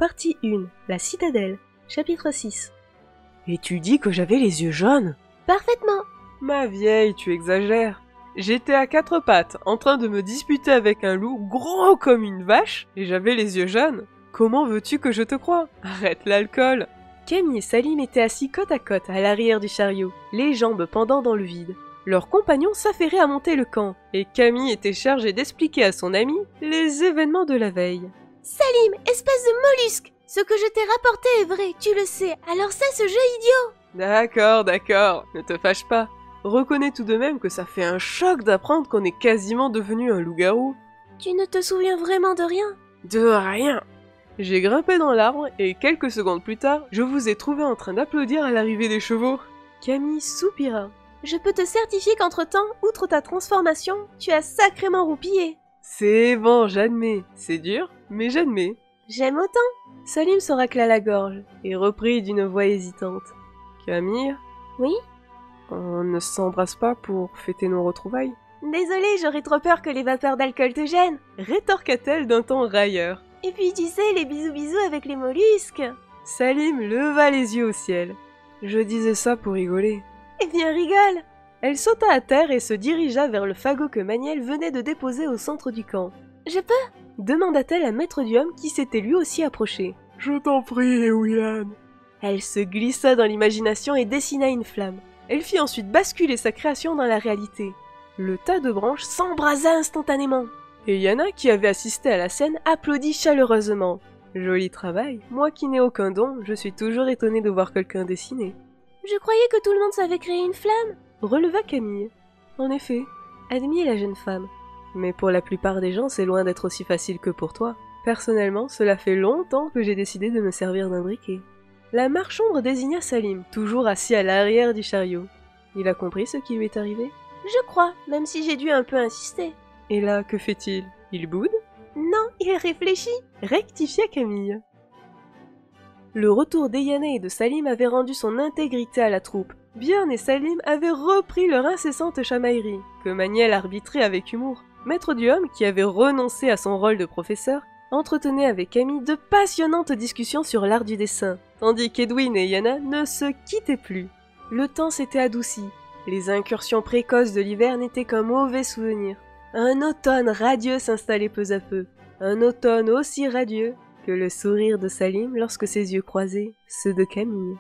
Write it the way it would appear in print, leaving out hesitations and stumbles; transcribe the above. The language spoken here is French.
Partie 1, la citadelle, chapitre 6. Et tu dis que j'avais les yeux jaunes? Parfaitement. Ma vieille, tu exagères. J'étais à quatre pattes, en train de me disputer avec un loup gros comme une vache, et j'avais les yeux jaunes. Comment veux-tu que je te croie? Arrête l'alcool. Camille et Salim étaient assis côte à côte à l'arrière du chariot, les jambes pendant dans le vide. Leurs compagnons s'affairaient à monter le camp, et Camille était chargée d'expliquer à son ami les événements de la veille. Salim, espèce de mollusque! Ce que je t'ai rapporté est vrai, tu le sais, alors c'est ce jeu idiot! D'accord, ne te fâche pas. Reconnais tout de même que ça fait un choc d'apprendre qu'on est quasiment devenu un loup-garou. Tu ne te souviens vraiment de rien? De rien. J'ai grimpé dans l'arbre et quelques secondes plus tard, je vous ai trouvé en train d'applaudir à l'arrivée des chevaux. Camille soupira. Je peux te certifier qu'entre-temps, outre ta transformation, tu as sacrément roupillé. C'est bon, j'admets. C'est dur, mais j'admets. J'aime autant. Salim se racla la gorge et reprit d'une voix hésitante. Camille? Oui? On ne s'embrasse pas pour fêter nos retrouvailles? Désolée, j'aurais trop peur que les vapeurs d'alcool te gênent, rétorqua-t-elle d'un ton railleur. Et puis tu sais, les bisous avec les mollusques. Salim leva les yeux au ciel. Je disais ça pour rigoler. Eh bien rigole. Elle sauta à terre et se dirigea vers le fagot que Maniel venait de déposer au centre du camp. Je peux? Demanda-t-elle à Maître Duhomme qui s'était lui aussi approché. Je t'en prie, Willan. Elle se glissa dans l'imagination et dessina une flamme. Elle fit ensuite basculer sa création dans la réalité. Le tas de branches s'embrasa instantanément. Et Yana, qui avait assisté à la scène, applaudit chaleureusement. Joli travail, moi qui n'ai aucun don, je suis toujours étonnée de voir quelqu'un dessiner. Je croyais que tout le monde savait créer une flamme, releva Camille. En effet, admit la jeune femme. Mais pour la plupart des gens, c'est loin d'être aussi facile que pour toi. Personnellement, cela fait longtemps que j'ai décidé de me servir d'un briquet. La marchande désigna Salim, toujours assis à l'arrière du chariot. Il a compris ce qui lui est arrivé? Je crois, même si j'ai dû un peu insister. Et là, que fait-il? Il boude? Non, il réfléchit, rectifia Camille. Le retour d'Eyana et de Salim avait rendu son intégrité à la troupe. Björn et Salim avaient repris leur incessante chamaillerie, que Maniel arbitrait avec humour. Maître Duhomme, qui avait renoncé à son rôle de professeur, entretenait avec Camille de passionnantes discussions sur l'art du dessin, tandis qu'Edwin et Yana ne se quittaient plus. Le temps s'était adouci. Les incursions précoces de l'hiver n'étaient qu'un mauvais souvenir. Un automne radieux s'installait peu à peu. Un automne aussi radieux que le sourire de Salim lorsque ses yeux croisaient ceux de Camille.